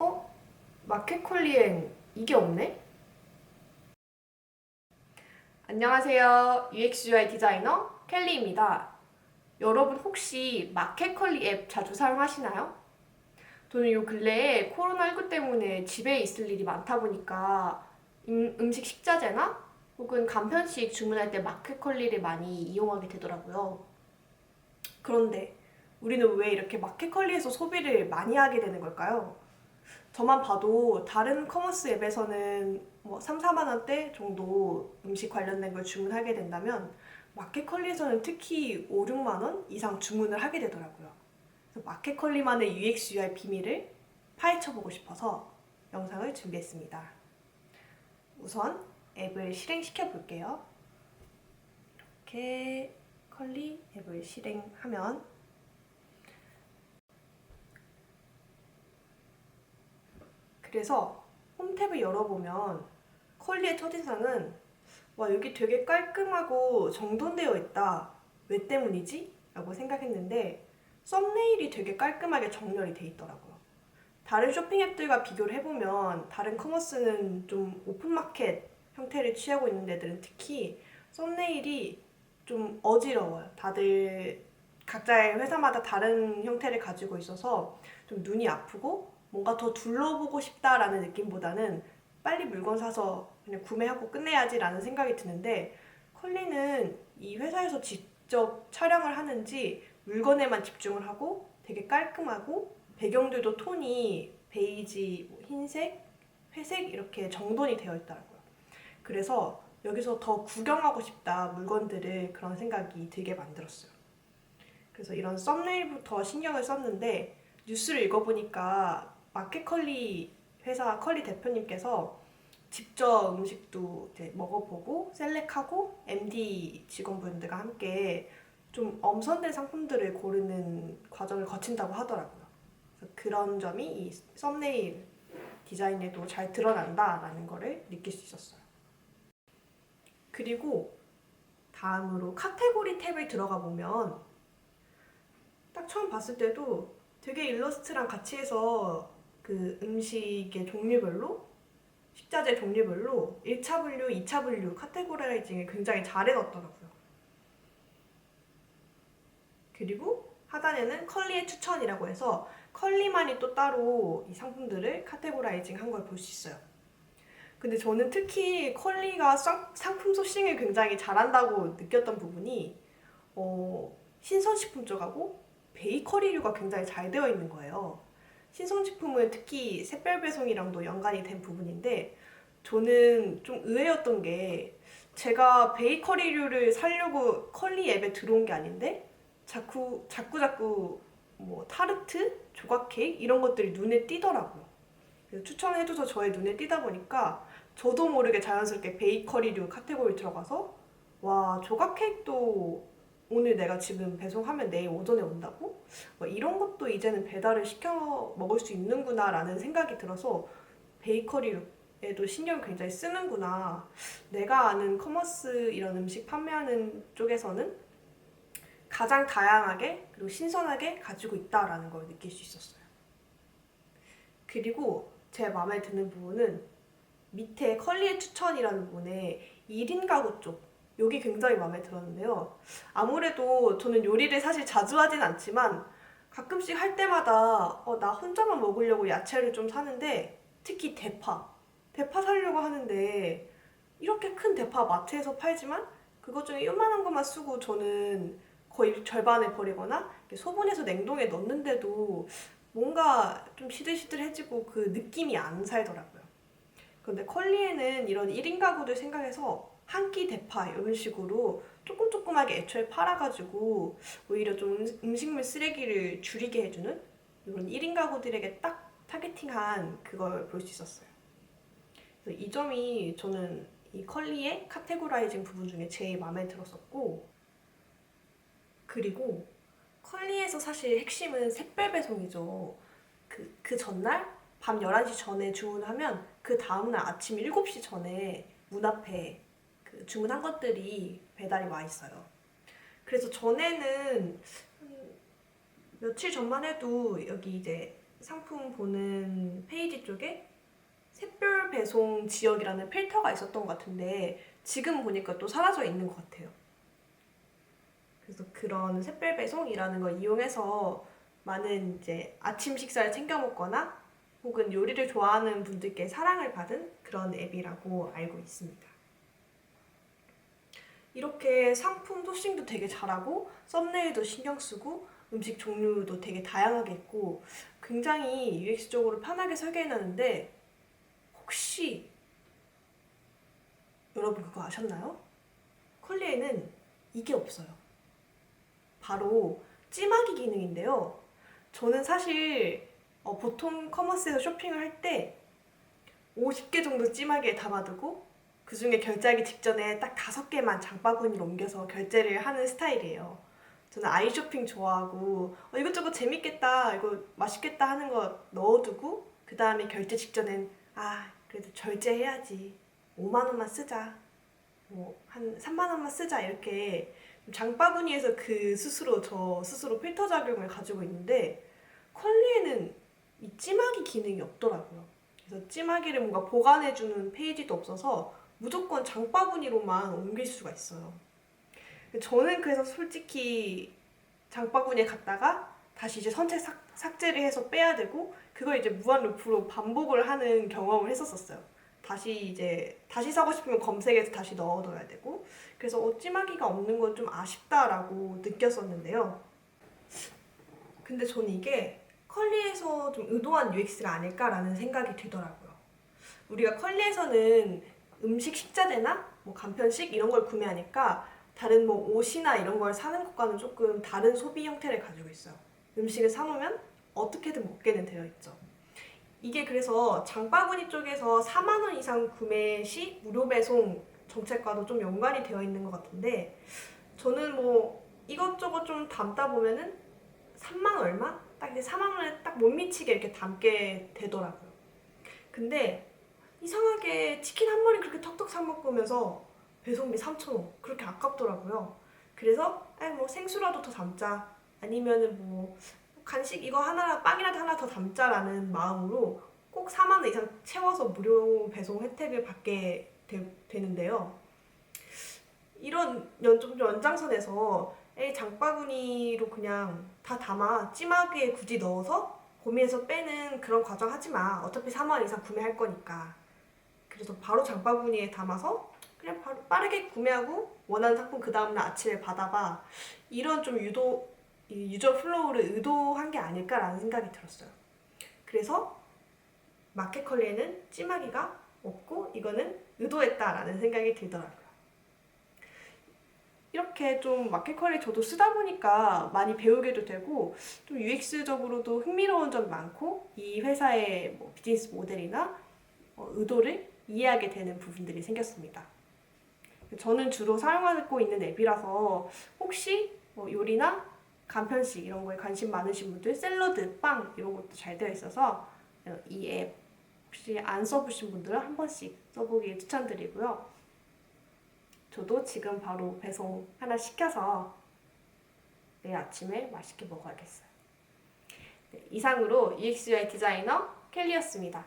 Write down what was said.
어? 마켓컬리엔 이게 없네? 안녕하세요. UX UI 디자이너 켈리입니다. 여러분 혹시 마켓컬리 앱 자주 사용하시나요? 저는 요 근래에 코로나19 때문에 집에 있을 일이 많다 보니까 음식 식자재나 혹은 간편식 주문할 때 마켓컬리를 많이 이용하게 되더라고요. 그런데 우리는 왜 이렇게 마켓컬리에서 소비를 많이 하게 되는 걸까요? 저만 봐도 다른 커머스 앱에서는 뭐 3, 4만 원대 정도 음식 관련된 걸 주문하게 된다면 마켓컬리에서는 특히 5, 6만 원 이상 주문을 하게 되더라고요. 그래서 마켓컬리만의 UX, UI 비밀을 파헤쳐보고 싶어서 영상을 준비했습니다. 우선 앱을 실행시켜 볼게요. 이렇게 컬리 앱을 실행하면 그래서 홈탭을 열어보면 컬리의 첫인상은 와, 여기 되게 깔끔하고 정돈되어 있다. 왜 때문이지? 라고 생각했는데 썸네일이 되게 깔끔하게 정렬이 돼 있더라고요. 다른 쇼핑 앱들과 비교를 해보면 다른 커머스는 좀 오픈마켓 형태를 취하고 있는 데들은 특히 썸네일이 좀 어지러워요. 다들 각자의 회사마다 다른 형태를 가지고 있어서 좀 눈이 아프고 뭔가 더 둘러보고 싶다라는 느낌보다는 빨리 물건 사서 그냥 구매하고 끝내야지라는 생각이 드는데 컬리는 이 회사에서 직접 촬영을 하는지 물건에만 집중을 하고 되게 깔끔하고 배경들도 톤이 베이지, 흰색, 회색 이렇게 정돈이 되어 있더라고요. 그래서 여기서 더 구경하고 싶다 물건들을 그런 생각이 들게 만들었어요. 그래서 이런 썸네일부터 신경을 썼는데 뉴스를 읽어보니까 마켓컬리 회사 컬리 대표님께서 직접 음식도 이제 먹어보고 셀렉하고 MD 직원분들과 함께 좀 엄선된 상품들을 고르는 과정을 거친다고 하더라고요. 그래서 그런 점이 이 썸네일 디자인에도 잘 드러난다라는 거를 느낄 수 있었어요. 그리고 다음으로 카테고리 탭을 들어가 보면 딱 처음 봤을 때도 되게 일러스트랑 같이 해서 그 음식의 종류별로 식자재 종류별로 1차 분류, 2차 분류 카테고라이징을 굉장히 잘 해놨더라고요. 그리고 하단에는 컬리의 추천이라고 해서 컬리만이 또 따로 이 상품들을 카테고라이징 한 걸 볼 수 있어요. 근데 저는 특히 컬리가 상품 소싱을 굉장히 잘한다고 느꼈던 부분이 신선식품 쪽하고 베이커리류가 굉장히 잘 되어 있는 거예요. 신선식품은 특히 샛별 배송이랑도 연관이 된 부분인데 저는 좀 의외였던 게 제가 베이커리류를 사려고 컬리 앱에 들어온 게 아닌데 자꾸 뭐 타르트, 조각 케이크 이런 것들이 눈에 띄더라고요. 그래서 추천해줘서 저의 눈에 띄다 보니까 저도 모르게 자연스럽게 베이커리류 카테고리 들어가서 와, 조각 케이크도 오늘 내가 지금 배송하면 내일 오전에 온다고? 이런 것도 이제는 배달을 시켜 먹을 수 있는구나 라는 생각이 들어서 베이커리에도 신경을 굉장히 쓰는구나. 내가 아는 커머스 이런 음식 판매하는 쪽에서는 가장 다양하게 그리고 신선하게 가지고 있다라는 걸 느낄 수 있었어요. 그리고 제 마음에 드는 부분은 밑에 컬리의 추천이라는 부분에 1인 가구 쪽 여기 굉장히 마음에 들었는데요. 아무래도 저는 요리를 사실 자주 하진 않지만 가끔씩 할 때마다 나 혼자만 먹으려고 야채를 좀 사는데 특히 대파 사려고 하는데 이렇게 큰 대파 마트에서 팔지만 그것 중에 요만한 것만 쓰고 저는 거의 절반을 버리거나 소분해서 냉동에 넣는데도 뭔가 좀 시들시들해지고 그 느낌이 안 살더라고요. 그런데 컬리에는 이런 1인 가구들 생각해서 한 끼 대파 이런 식으로 조금조금하게 애초에 팔아가지고 오히려 좀 음식물 쓰레기를 줄이게 해주는 이런 1인 가구들에게 딱 타겟팅한 그걸 볼 수 있었어요. 그래서 이 점이 저는 이 컬리의 카테고라이징 부분 중에 제일 마음에 들었었고, 그리고 컬리에서 사실 핵심은 샛별 배송이죠. 그 전날 밤 11시 전에 주문하면 그 다음날 아침 7시 전에 문 앞에 그 주문한 것들이 배달이 와 있어요. 그래서 전에는 며칠 전만 해도 여기 이제 상품 보는 페이지 쪽에 샛별 배송 지역이라는 필터가 있었던 것 같은데 지금 보니까 또 사라져 있는 것 같아요. 그래서 그런 샛별 배송이라는 걸 이용해서 많은 이제 아침 식사를 챙겨 먹거나 혹은 요리를 좋아하는 분들께 사랑을 받은 그런 앱이라고 알고 있습니다. 이렇게 상품 소싱도 되게 잘하고 썸네일도 신경 쓰고 음식 종류도 되게 다양하게 있고 굉장히 UX적으로 편하게 설계해놨는데 혹시 여러분 그거 아셨나요? 컬리에는 이게 없어요. 바로 찜하기 기능인데요. 저는 사실 보통 커머스에서 쇼핑을 할 때 50개 정도 찜하기에 담아두고 그 중에 결제하기 직전에 딱 5개만 장바구니로 옮겨서 결제를 하는 스타일이에요. 저는 아이 쇼핑 좋아하고 이것저것 재밌겠다, 이거 맛있겠다 하는 거 넣어두고 그 다음에 결제 직전엔 그래도 절제해야지. 5만 원만 쓰자. 뭐 한 3만 원만 쓰자 이렇게 장바구니에서 저 스스로 필터 작용을 가지고 있는데 컬리에는 이 찜하기 기능이 없더라고요. 그래서 찜하기를 뭔가 보관해주는 페이지도 없어서 무조건 장바구니로만 옮길 수가 있어요. 저는 그래서 솔직히 장바구니에 갔다가 다시 이제 선택 삭제를 해서 빼야 되고 그걸 이제 무한 루프로 반복을 하는 경험을 했었어요. 다시 사고 싶으면 검색해서 다시 넣어둬야 되고 그래서 찜하기가 없는 건 좀 아쉽다라고 느꼈었는데요. 근데 저는 이게 컬리에서 좀 의도한 UX가 아닐까라는 생각이 들더라고요. 우리가 컬리에서는 음식 식자재나 뭐 간편식 이런 걸 구매하니까 다른 뭐 옷이나 이런 걸 사는 것과는 조금 다른 소비 형태를 가지고 있어요. 음식을 사놓으면 어떻게든 먹게는 되어 있죠. 이게 그래서 장바구니 쪽에서 4만 원 이상 구매 시 무료 배송 정책과도 좀 연관이 되어 있는 것 같은데 저는 뭐 이것저것 좀 담다 보면은 3만 얼마? 딱 이제 4만 원에 딱 못 미치게 이렇게 담게 되더라고요. 근데 이상하게 치킨 한 마리 그렇게 턱턱 사 먹으면서 배송비 3,000원 그렇게 아깝더라고요. 그래서 뭐 생수라도 더 담자 아니면은 뭐 간식 이거 하나 빵이라도 하나 더 담자라는 마음으로 꼭 4만 원 이상 채워서 무료 배송 혜택을 받게 되는데요. 이런 좀 연장선에서 장바구니로 그냥 다 담아 찜하게 굳이 넣어서 고민해서 빼는 그런 과정 하지 마. 어차피 4만 원 이상 구매할 거니까. 그래서 바로 장바구니에 담아서 그냥 바로 빠르게 구매하고 원하는 상품 그 다음날 아침에 받아봐. 이런 좀 유저 플로우를 의도한 게 아닐까라는 생각이 들었어요. 그래서 마켓컬리에는 찜하기가 없고 이거는 의도했다라는 생각이 들더라고요. 이렇게 좀 마켓컬리 저도 쓰다 보니까 많이 배우게도 되고 좀 UX적으로도 흥미로운 점이 많고 이 회사의 뭐 비즈니스 모델이나 의도를 이해하게 되는 부분들이 생겼습니다. 저는 주로 사용하고 있는 앱이라서 혹시 뭐 요리나 간편식 이런 거에 관심 많으신 분들 샐러드, 빵 이런 것도 잘 되어 있어서 이 앱 혹시 안 써보신 분들은 한 번씩 써보기 추천드리고요. 저도 지금 바로 배송 하나 시켜서 내일 아침에 맛있게 먹어야겠어요. 네, 이상으로 UX UI 디자이너 켈리였습니다.